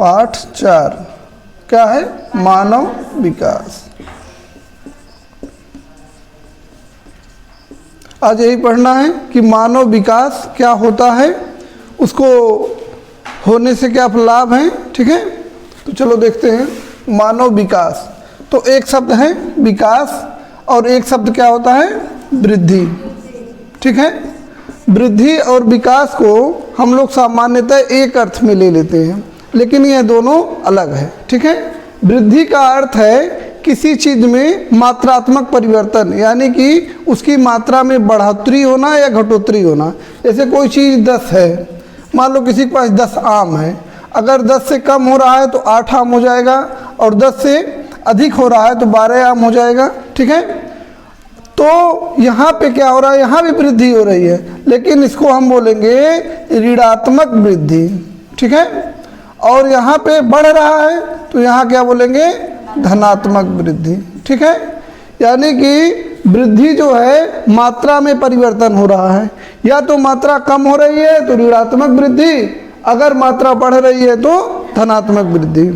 पाठ 4 क्या है? मानव विकास। आज यही पढ़ना है कि मानव विकास क्या होता है, उसको होने से क्या लाभ हैं। ठीक है, तो चलो देखते हैं मानव विकास। तो एक शब्द है विकास और एक शब्द क्या होता है? वृद्धि। ठीक है, वृद्धि और विकास को हम लोग सामान्यतः एक अर्थ में ले लेते हैं, लेकिन यह दोनों अलग है। ठीक है, वृद्धि का अर्थ है किसी चीज़ में मात्रात्मक परिवर्तन, यानी कि उसकी मात्रा में बढ़ोतरी होना या घटोतरी होना। जैसे कोई चीज़ 10 है, मान लो किसी के पास 10 आम है, अगर 10 से कम हो रहा है तो 8 आम हो जाएगा, और 10 से अधिक हो रहा है तो 12 आम हो जाएगा। ठीक है, तो यहाँ पे क्या हो रहा है? यहाँ भी वृद्धि हो रही है, लेकिन इसको हम बोलेंगे ऋणात्मक वृद्धि। ठीक है, और यहाँ पे बढ़ रहा है तो यहाँ क्या बोलेंगे? धनात्मक वृद्धि। ठीक है, यानी कि वृद्धि जो है मात्रा में परिवर्तन हो रहा है, या तो मात्रा कम हो रही है तो ऋणात्मक वृद्धि, अगर मात्रा बढ़ रही है तो धनात्मक वृद्धि।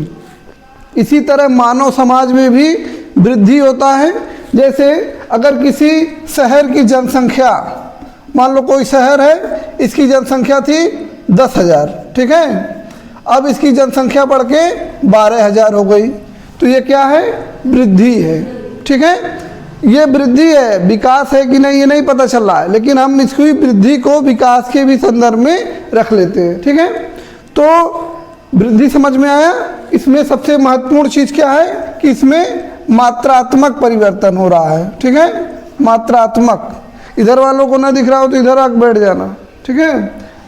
इसी तरह मानव समाज में भी वृद्धि होता है। जैसे अगर किसी शहर की जनसंख्या, मान लो कोई शहर है, इसकी जनसंख्या थी 10,000। ठीक है, अब इसकी जनसंख्या बढ़ के 12,000 हो गई, तो ये क्या है? वृद्धि है। ठीक है, ये वृद्धि है, विकास है कि नहीं ये नहीं पता चल रहा है, लेकिन हम इसकी वृद्धि को विकास के भी संदर्भ में रख लेते हैं। ठीक है, तो वृद्धि समझ में आया। इसमें सबसे महत्वपूर्ण चीज़ क्या है कि इसमें मात्रात्मक परिवर्तन हो रहा है। ठीक है, मात्रात्मक, इधर वालों को ना दिख रहा हो तो इधर आके बैठ जाना। ठीक है,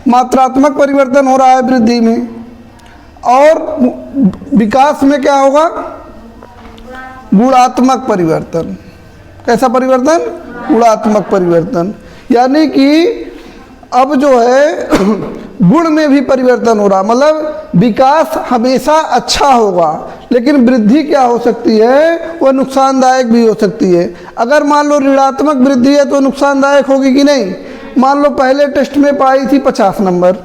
मात्रात्मक परिवर्तन हो रहा है वृद्धि में। और विकास में क्या होगा? गुणात्मक परिवर्तन। कैसा परिवर्तन? गुणात्मक परिवर्तन, यानी कि अब जो है गुण में भी परिवर्तन हो रहा, मतलब विकास हमेशा अच्छा होगा, लेकिन वृद्धि क्या हो सकती है? वह नुकसानदायक भी हो सकती है। अगर मान लो ऋणात्मक वृद्धि है तो नुकसानदायक होगी कि नहीं? मान लो पहले टेस्ट में पाई थी 50 नंबर,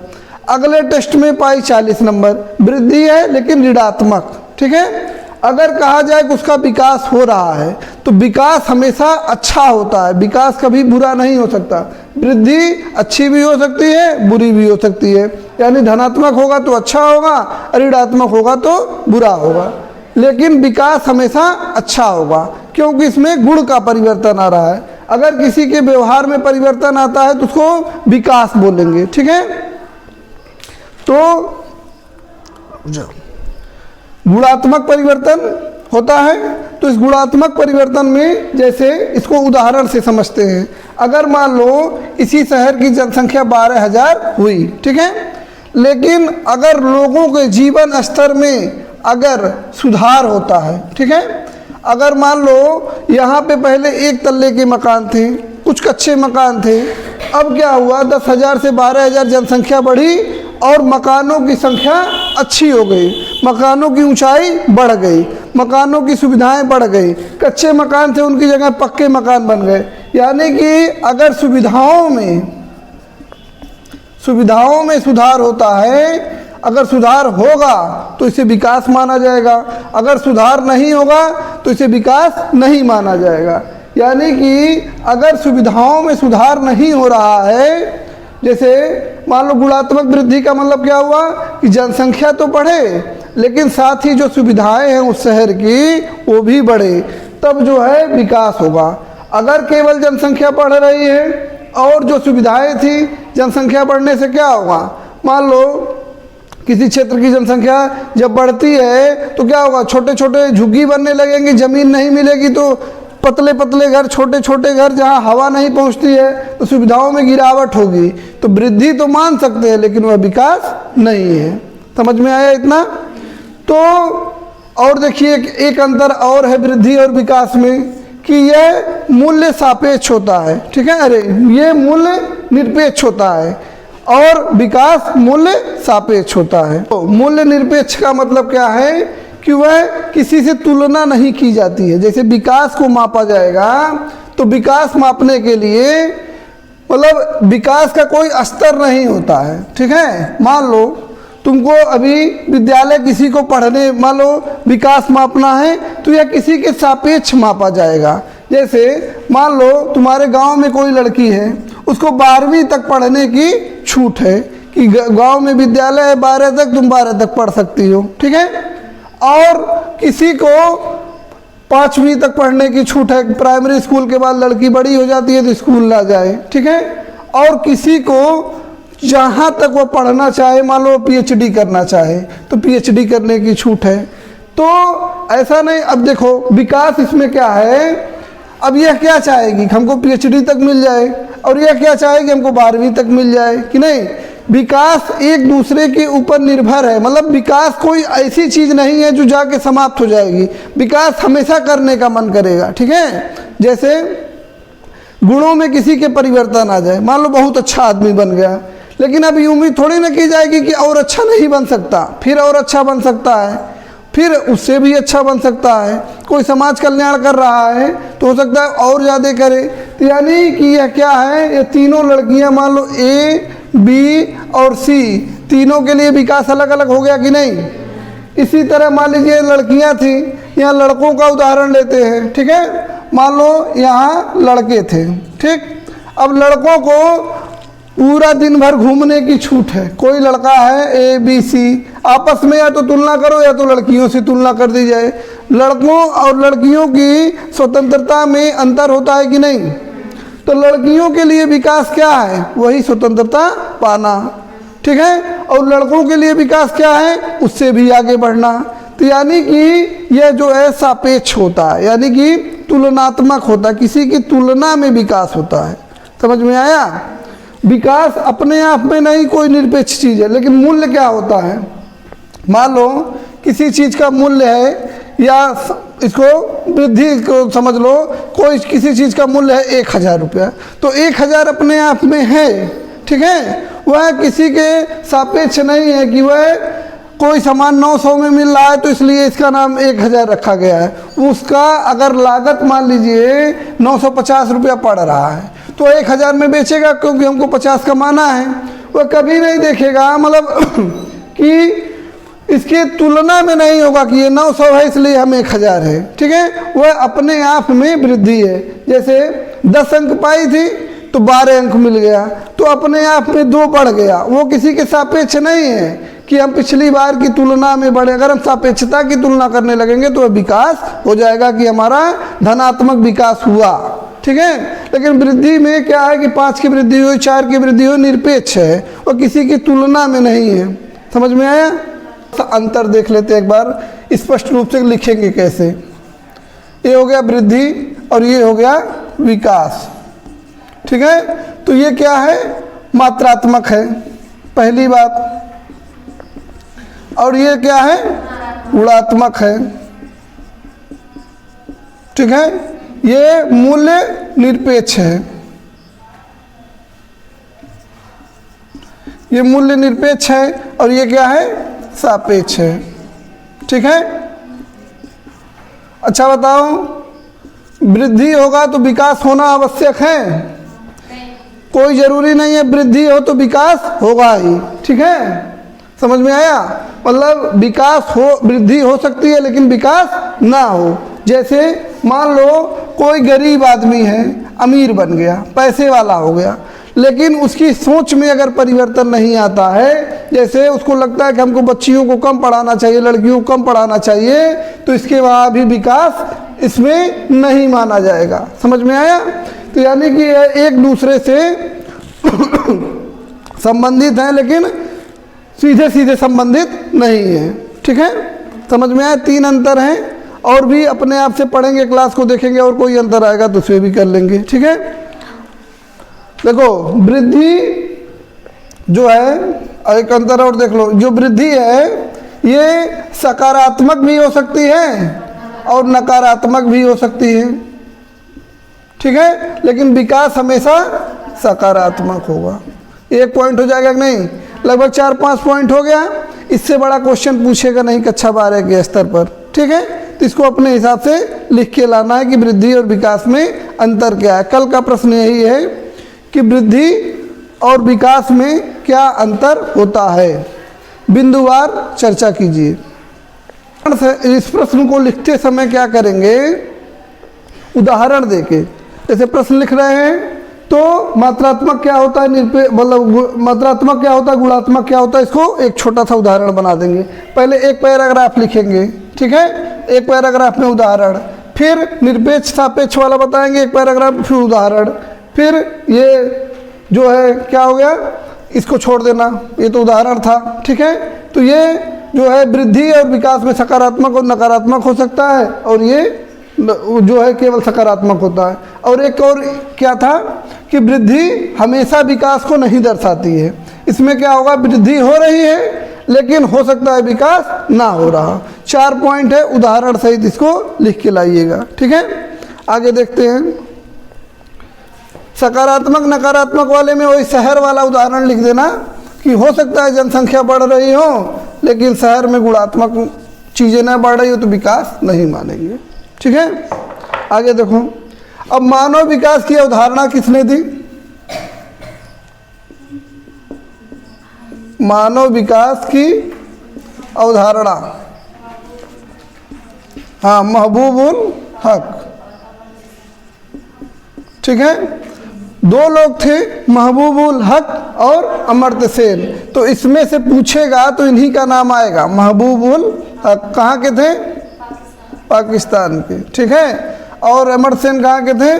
अगले टेस्ट में पाई 40 नंबर, वृद्धि है लेकिन ऋणात्मक। ठीक है, अगर कहा जाए कि उसका विकास हो रहा है तो विकास हमेशा अच्छा होता है, विकास कभी बुरा नहीं हो सकता। वृद्धि अच्छी भी हो सकती है, बुरी भी हो सकती है, यानी धनात्मक होगा तो अच्छा होगा, ऋणात्मक होगा तो बुरा होगा, लेकिन विकास हमेशा अच्छा होगा क्योंकि इसमें गुण का परिवर्तन आ रहा है। अगर किसी के व्यवहार में परिवर्तन आता है तो उसको विकास बोलेंगे। ठीक है, तो गुणात्मक परिवर्तन होता है, तो इस गुणात्मक परिवर्तन में जैसे इसको उदाहरण से समझते हैं। अगर मान लो इसी शहर की जनसंख्या 12,000 हुई, ठीक है, लेकिन अगर लोगों के जीवन स्तर में अगर सुधार होता है, ठीक है, अगर मान लो यहाँ पे पहले 1 तल्ले के मकान थे, कुछ कच्चे मकान थे, अब क्या हुआ? 10,000 से 12,000 जनसंख्या बढ़ी और मकानों की संख्या अच्छी हो गई, मकानों की ऊंचाई बढ़ गई, मकानों की सुविधाएं बढ़ गई, कच्चे मकान थे उनकी जगह पक्के मकान बन गए। यानी कि अगर सुविधाओं में सुधार होता है, अगर सुधार होगा तो इसे विकास माना जाएगा, अगर सुधार नहीं होगा तो इसे विकास नहीं माना जाएगा। यानी कि अगर सुविधाओं में सुधार नहीं हो रहा है, जैसे मान लो गुणात्मक वृद्धि का मतलब क्या हुआ कि जनसंख्या तो बढ़े लेकिन साथ ही जो सुविधाएं हैं उस शहर की वो भी बढ़े, तब जो है विकास होगा। अगर केवल जनसंख्या बढ़ रही है और जो सुविधाएं थी, जनसंख्या बढ़ने से क्या होगा? मान लो किसी क्षेत्र की जनसंख्या जब बढ़ती है तो क्या होगा? छोटे छोटे झुग्गी बनने लगेंगे, ज़मीन नहीं मिलेगी तो पतले पतले घर, छोटे छोटे घर जहाँ हवा नहीं पहुँचती है तो सुविधाओं में गिरावट होगी। तो वृद्धि तो मान सकते हैं लेकिन वह विकास नहीं है। समझ में आया इतना? तो और देखिए एक अंतर और है वृद्धि और विकास में कि यह मूल्य सापेक्ष होता है। ठीक है, अरे ये मूल्य निरपेक्ष होता है और विकास मूल्य सापेक्ष होता है। तो मूल्य निरपेक्ष का मतलब क्या है कि वह किसी से तुलना नहीं की जाती है। जैसे विकास को मापा जाएगा तो विकास मापने के लिए मतलब विकास का कोई स्तर नहीं होता है। ठीक है, मान लो तुमको अभी विद्यालय किसी को पढ़ने मान लो विकास मापना है तो यह किसी के सापेक्ष मापा जाएगा। जैसे मान लो तुम्हारे गांव में कोई लड़की है, उसको 12वीं तक पढ़ने की छूट है कि गांव में विद्यालय है 12 तक, तुम 12 तक पढ़ सकती हो, ठीक है। और किसी को 5वीं तक पढ़ने की छूट है, प्राइमरी स्कूल के बाद लड़की बड़ी हो जाती है तो स्कूल ना जाए, ठीक है। और किसी को जहाँ तक वो पढ़ना चाहे, मान लो पीएचडी करना चाहे तो पीएचडी करने की छूट है। तो ऐसा नहीं, अब देखो विकास इसमें क्या है, अब यह क्या चाहेगी हमको पीएचडी तक मिल जाए और यह क्या चाहेगी हमको 12वीं तक मिल जाए कि नहीं। विकास एक दूसरे के ऊपर निर्भर है, मतलब विकास कोई ऐसी चीज़ नहीं है जो जाके समाप्त हो जाएगी। विकास हमेशा करने का मन करेगा, ठीक है। जैसे गुणों में किसी के परिवर्तन आ जाए, मान लो बहुत अच्छा आदमी बन गया, लेकिन अब ये उम्मीद थोड़ी ना की जाएगी कि और अच्छा नहीं बन सकता, फिर और अच्छा बन सकता है, फिर उससे भी अच्छा बन सकता है। कोई समाज कल्याण कर रहा है तो हो सकता है और ज़्यादा करे। तो यानी कि यह क्या है, ये तीनों लड़कियां मान लो ए, बी और सी, तीनों के लिए विकास अलग अलग हो गया कि नहीं। इसी तरह मान लीजिए लड़कियां थी, यहाँ लड़कों का उदाहरण लेते हैं, ठीक है। मान लो यहाँ लड़के थे, ठीक। अब लड़कों को पूरा दिन भर घूमने की छूट है। कोई लड़का है ए, बी, सी, आपस में या तो तुलना करो या तो लड़कियों से तुलना कर दी जाए। लड़कों और लड़कियों की स्वतंत्रता में अंतर होता है कि नहीं। तो लड़कियों के लिए विकास क्या है, वही स्वतंत्रता पाना, ठीक है। और लड़कों के लिए विकास क्या है, उससे भी आगे बढ़ना। तो यानी कि यह जो है सापेक्ष होता है, यानी कि तुलनात्मक होता है, किसी की तुलना में विकास होता है। समझ में आया। विकास अपने आप में नहीं कोई निरपेक्ष चीज़ है, लेकिन मूल्य क्या होता है। मान लो किसी चीज़ का मूल्य है, या इसको वृद्धि को समझ लो, कोई किसी चीज़ का मूल्य है 1000 रुपया, तो 1000 अपने आप में है, ठीक है। वह किसी के सापेक्ष नहीं है कि वह कोई सामान 900 में मिल रहा है तो इसलिए इसका नाम 1000 रखा गया है। उसका अगर लागत मान लीजिए 950 रुपया पड़ रहा है तो 1000 में बेचेगा, क्योंकि हमको 50 कमाना है। वह कभी नहीं देखेगा मतलब कि इसकी तुलना में नहीं होगा कि ये 900 है इसलिए हम 1000 है, ठीक है। वह अपने आप में वृद्धि है। जैसे 10 अंक पाई थी तो 12 अंक मिल गया, तो अपने आप में 2 बढ़ गया। वो किसी के सापेक्ष नहीं है कि हम पिछली बार की तुलना में बढ़े। अगर हम सापेक्षता की तुलना करने लगेंगे तो विकास हो जाएगा कि हमारा धनात्मक विकास हुआ, ठीक है। लेकिन वृद्धि में क्या है कि 5 की वृद्धि हो, 4 की वृद्धि हो, निरपेक्ष है, वो किसी की तुलना में नहीं है। समझ में आया। अंतर देख लेते हैं एक बार, स्पष्ट रूप से लिखेंगे कैसे। ये हो गया वृद्धि और ये हो गया विकास, ठीक है। तो ये क्या है, मात्रात्मक है, पहली बात। और ये क्या है, गुणात्मक है, ठीक है। ये मूल्य निरपेक्ष है, ये मूल्य निरपेक्ष है, और ये क्या है, सापेक्ष है, ठीक है। अच्छा बताओ, वृद्धि होगा तो विकास होना आवश्यक है, कोई जरूरी नहीं है वृद्धि हो तो विकास होगा ही, ठीक है। समझ में आया। मतलब विकास हो, वृद्धि हो सकती है लेकिन विकास ना हो। जैसे मान लो कोई गरीब आदमी है, अमीर बन गया, पैसे वाला हो गया, लेकिन उसकी सोच में अगर परिवर्तन नहीं आता है, जैसे उसको लगता है कि हमको बच्चियों को कम पढ़ाना चाहिए, लड़कियों को कम पढ़ाना चाहिए, तो इसके बाद भी विकास इसमें नहीं माना जाएगा। समझ में आया। तो यानी कि एक दूसरे से संबंधित हैं लेकिन सीधे सीधे संबंधित नहीं है, ठीक है। समझ में आया। 3 अंतर हैं, और भी अपने आप से पढ़ेंगे, क्लास को देखेंगे, और कोई अंतर आएगा तो उसे भी कर लेंगे, ठीक है। देखो वृद्धि जो है, एक अंतर और देख लो, जो वृद्धि है ये सकारात्मक भी हो सकती है और नकारात्मक भी हो सकती है, ठीक है। लेकिन विकास हमेशा सकारात्मक होगा। 1 पॉइंट हो जाएगा कि नहीं, लगभग 4-5 पॉइंट हो गया। इससे बड़ा क्वेश्चन पूछेगा नहीं कक्षा 12 के स्तर पर, ठीक है। तो इसको अपने हिसाब से लिख के लाना है कि वृद्धि और विकास में अंतर क्या है। कल का प्रश्न यही है कि वृद्धि और विकास में क्या अंतर होता है। बिंदुवार चर्चा कीजिए। इस प्रश्न को लिखते समय क्या करेंगे, उदाहरण देके, जैसे प्रश्न लिख रहे हैं तो मात्रात्मक क्या होता है, मतलब मात्रात्मक क्या होता है, गुणात्मक क्या होता है, इसको एक छोटा सा उदाहरण बना देंगे। पहले एक पैराग्राफ लिखेंगे, ठीक है, एक पैराग्राफ में उदाहरण, फिर निरपेक्ष सापेक्ष वाला बताएंगे एक पैराग्राफ, फिर उदाहरण, फिर ये जो है क्या हो गया, इसको छोड़ देना, ये तो उदाहरण था, ठीक है। तो ये जो है वृद्धि और विकास में सकारात्मक और नकारात्मक हो सकता है, और ये जो है केवल सकारात्मक होता है। और एक और क्या था कि वृद्धि हमेशा विकास को नहीं दर्शाती है। इसमें क्या होगा, वृद्धि हो रही है लेकिन हो सकता है विकास ना हो रहा। 4 पॉइंट है, उदाहरण सहित इसको लिख के लाइएगा, ठीक है। आगे देखते हैं, सकारात्मक नकारात्मक वाले में वही शहर वाला उदाहरण लिख देना कि हो सकता है जनसंख्या बढ़ रही हो लेकिन शहर में गुणात्मक चीज़ें ना बढ़ रही हो तो विकास नहीं मानेंगे, ठीक है। आगे देखो, अब मानव विकास की अवधारणा किसने दी, मानव विकास की अवधारणा, हाँ, महबूबुल हक, ठीक है। 2 लोग थे, महबूबुल हक और अमर्त्य सेन। तो इसमें से पूछेगा तो इन्हीं का नाम आएगा, महबूबुल हक कहाँ के थे, पाकिस्तान के, ठीक है। और अमर्त्य सेन कहाँ के थे,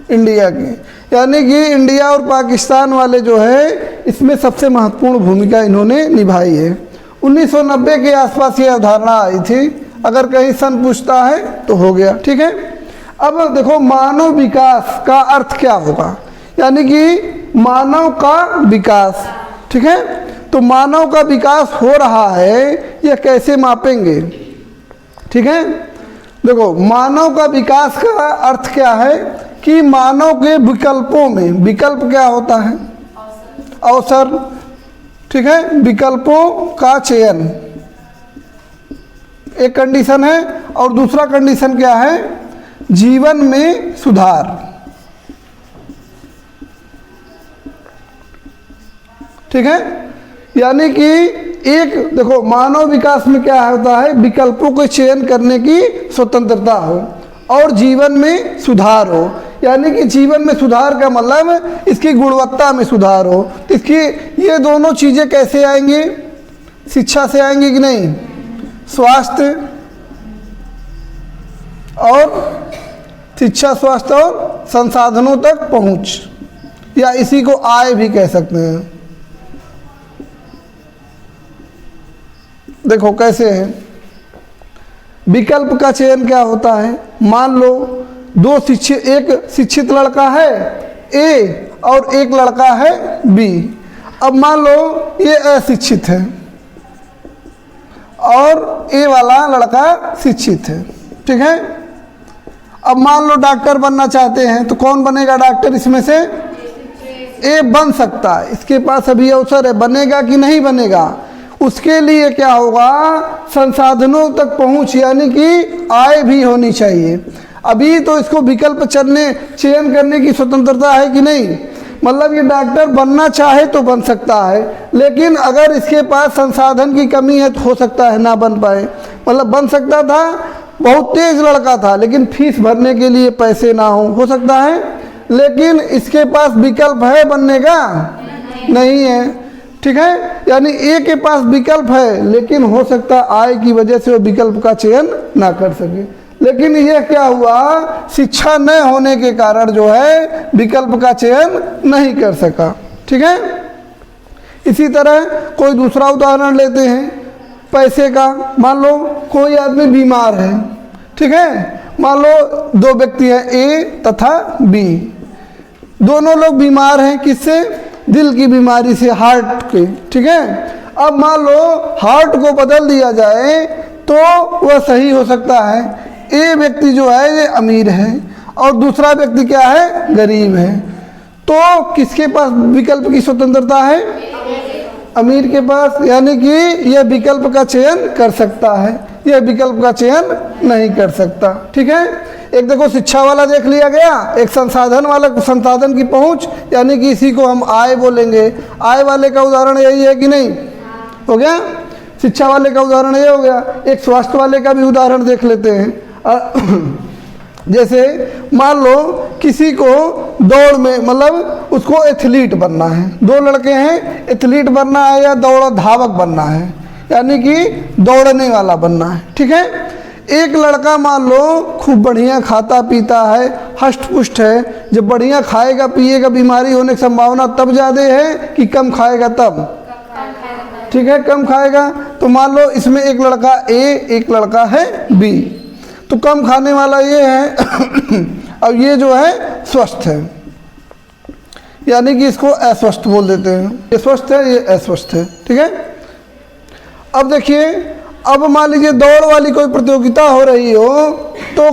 इंडिया के। यानी कि इंडिया और पाकिस्तान वाले जो है इसमें सबसे महत्वपूर्ण भूमिका इन्होंने निभाई है। 1990 के आसपास ये अवधारणा आई थी, अगर कहीं सन पूछता है तो हो गया, ठीक है। अब देखो, मानव विकास का अर्थ क्या होगा, यानी कि मानव का विकास, ठीक है। तो मानव का विकास हो रहा है, यह कैसे मापेंगे, ठीक है। देखो, मानव का विकास का अर्थ क्या है कि मानव के विकल्पों में, विकल्प क्या होता है, अवसर, ठीक है, विकल्पों का चयन एक कंडीशन है, और दूसरा कंडीशन क्या है, जीवन में सुधार, ठीक है। यानी कि एक देखो, मानव विकास में क्या होता है, विकल्पों को चयन करने की स्वतंत्रता हो और जीवन में सुधार हो। यानी कि जीवन में सुधार का मतलब इसकी गुणवत्ता में सुधार हो। तो इसकी ये दोनों चीज़ें कैसे आएंगी, शिक्षा से आएंगी कि नहीं, स्वास्थ्य और शिक्षा, स्वास्थ्य और संसाधनों तक पहुंच, या इसी को आय भी कह सकते हैं। देखो कैसे है, विकल्प का चयन क्या होता है, मान लो एक शिक्षित लड़का है ए और एक लड़का है बी। अब मान लो ये अशिक्षित है और ए वाला लड़का शिक्षित है, ठीक है। अब मान लो डॉक्टर बनना चाहते हैं तो कौन बनेगा डॉक्टर, इसमें से ए बन सकता है, इसके पास अभी अवसर है, बनेगा कि नहीं बनेगा। उसके लिए क्या होगा, संसाधनों तक पहुंच, यानी कि आय भी होनी चाहिए। अभी तो इसको विकल्प चयन करने की स्वतंत्रता है कि नहीं, मतलब ये डॉक्टर बनना चाहे तो बन सकता है, लेकिन अगर इसके पास संसाधन की कमी है तो हो सकता है ना बन पाए। मतलब बन सकता था, बहुत तेज लड़का था लेकिन फीस भरने के लिए पैसे ना हो सकता है, लेकिन इसके पास विकल्प है बनने का, नहीं है, ठीक है। यानी ए के पास विकल्प है लेकिन हो सकता है आय की वजह से वो विकल्प का चयन ना कर सके। लेकिन यह क्या हुआ, शिक्षा न होने के कारण जो है विकल्प का चयन नहीं कर सका, ठीक है। इसी तरह कोई दूसरा उदाहरण लेते हैं पैसे का। मान लो कोई आदमी बीमार है, ठीक है, मान लो 2 व्यक्ति हैं ए तथा बी, दोनों लोग बीमार हैं, किससे, दिल की बीमारी से, हार्ट के, ठीक है। अब मान लो हार्ट को बदल दिया जाए तो वह सही हो सकता है। ए व्यक्ति जो है ये अमीर है और दूसरा व्यक्ति क्या है, गरीब है, तो किसके पास विकल्प की स्वतंत्रता है, अमीर के पास। यानी कि यह विकल्प का चयन कर सकता है, यह विकल्प का चयन नहीं कर सकता, ठीक है। एक देखो शिक्षा वाला देख लिया गया, एक संसाधन वाला, संसाधन की पहुंच, यानी कि इसी को हम आय बोलेंगे। आय वाले का उदाहरण यही है कि नहीं, हो गया। शिक्षा वाले का उदाहरण ये हो गया। एक स्वास्थ्य वाले का भी उदाहरण देख लेते हैं। जैसे मान लो किसी को दौड़ में मतलब उसको एथलीट बनना है, दो लड़के हैं, एथलीट बनना है या दौड़ धावक बनना है, यानी कि दौड़ने वाला बनना है, ठीक है। एक लड़का मान लो खूब बढ़िया खाता पीता है, हष्ट पुष्ट है, जब बढ़िया खाएगा पिएगा बीमारी होने की संभावना तब ज़्यादा है कि कम खाएगा तब, ठीक है, कम खाएगा। तो मान लो इसमें एक लड़का ए एक लड़का है बी, तो कम खाने वाला ये है और ये जो है स्वस्थ है, यानी कि इसको अस्वस्थ बोल देते हैं। ये स्वस्थ है ये अस्वस्थ है, ठीक है। अब देखिए, अब मान लीजिए दौड़ वाली कोई प्रतियोगिता हो रही हो तो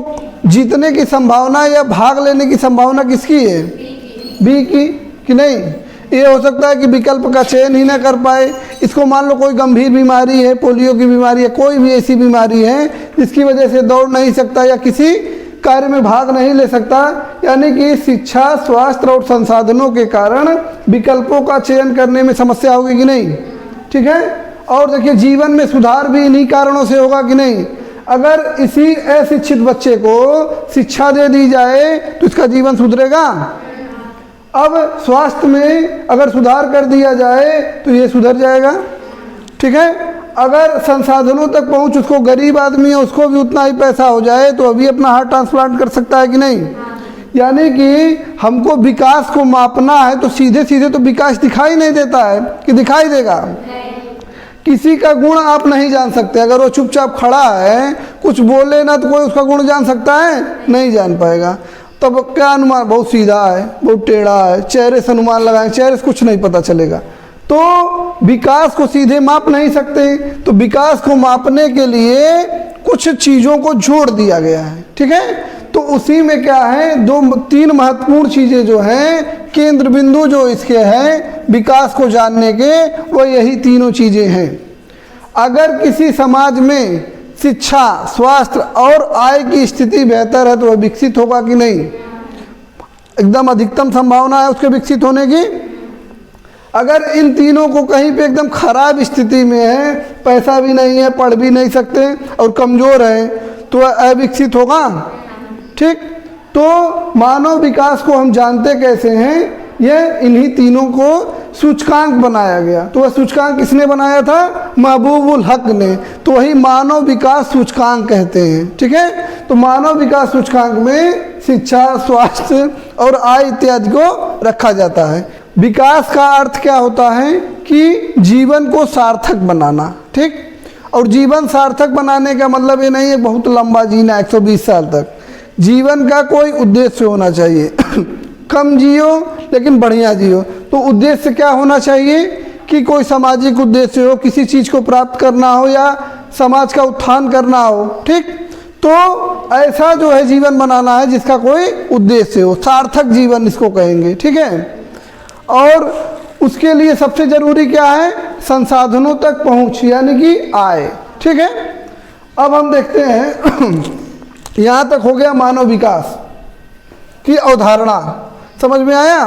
जीतने की संभावना या भाग लेने की संभावना किसकी है? बी की, कि नहीं? ये हो सकता है कि विकल्प का चयन ही ना कर पाए। इसको मान लो कोई गंभीर बीमारी है, पोलियो की बीमारी है, कोई भी ऐसी बीमारी है जिसकी वजह से दौड़ नहीं सकता या किसी कार्य में भाग नहीं ले सकता, यानी कि शिक्षा, स्वास्थ्य और संसाधनों के कारण विकल्पों का चयन करने में समस्या होगी कि नहीं, ठीक है। और देखिए, जीवन में सुधार भी इन्हीं कारणों से होगा कि नहीं। अगर इसी अशिक्षित बच्चे को शिक्षा दे दी जाए तो इसका जीवन सुधरेगा। अब स्वास्थ्य में अगर सुधार कर दिया जाए तो ये सुधर जाएगा, ठीक है। अगर संसाधनों तक पहुंच, उसको गरीब आदमी है उसको भी उतना ही पैसा हो जाए तो अभी अपना हार्ट ट्रांसप्लांट कर सकता है कि नहीं। यानी कि हमको विकास को मापना है तो सीधे सीधे तो विकास दिखाई नहीं देता है, कि दिखाई देगा? किसी का गुण आप नहीं जान सकते। अगर वो चुपचाप खड़ा है कुछ बोले ना तो कोई उसका गुण जान सकता है? नहीं जान पाएगा। तब क्या अनुमान? बहुत सीधा है, बहुत टेढ़ा है, चेहरे से अनुमान लगाएं, चेहरे से कुछ नहीं पता चलेगा। तो विकास को सीधे माप नहीं सकते, तो विकास को मापने के लिए कुछ चीज़ों को जोड़ दिया गया है, ठीक है। तो उसी में क्या है, तीन महत्वपूर्ण चीज़ें जो हैं, केंद्र बिंदु जो इसके हैं विकास को जानने के, वो यही तीनों चीज़ें हैं। अगर किसी समाज में शिक्षा, स्वास्थ्य और आय की स्थिति बेहतर है तो वह विकसित होगा कि नहीं? एकदम अधिकतम संभावना है उसके विकसित होने की। अगर इन तीनों को कहीं पे एकदम खराब स्थिति में है, पैसा भी नहीं है, पढ़ भी नहीं सकते और कमज़ोर है, तो वह अविकसित होगा, ठीक। तो मानव विकास को हम जानते कैसे हैं? यह इन्हीं तीनों को सूचकांक बनाया गया। तो वह सूचकांक किसने बनाया था? महबूबुल हक ने। तो वही मानव विकास सूचकांक कहते हैं, ठीक है। तो मानव विकास सूचकांक में शिक्षा, स्वास्थ्य और आय इत्यादि को रखा जाता है। विकास का अर्थ क्या होता है कि जीवन को सार्थक बनाना, ठीक। और जीवन सार्थक बनाने का मतलब ये नहीं है बहुत लंबा जीना 120 साल तक। जीवन का कोई उद्देश्य होना चाहिए। कम जियो लेकिन बढ़िया जियो। तो उद्देश्य क्या होना चाहिए कि कोई सामाजिक उद्देश्य हो, किसी चीज़ को प्राप्त करना हो या समाज का उत्थान करना हो, ठीक। तो ऐसा जो है जीवन बनाना है जिसका कोई उद्देश्य हो, सार्थक जीवन इसको कहेंगे, ठीक है। और उसके लिए सबसे ज़रूरी क्या है? संसाधनों तक पहुँच, यानी कि आय, ठीक है। अब हम देखते हैं यहाँ तक हो गया मानव विकास की अवधारणा, समझ में आया?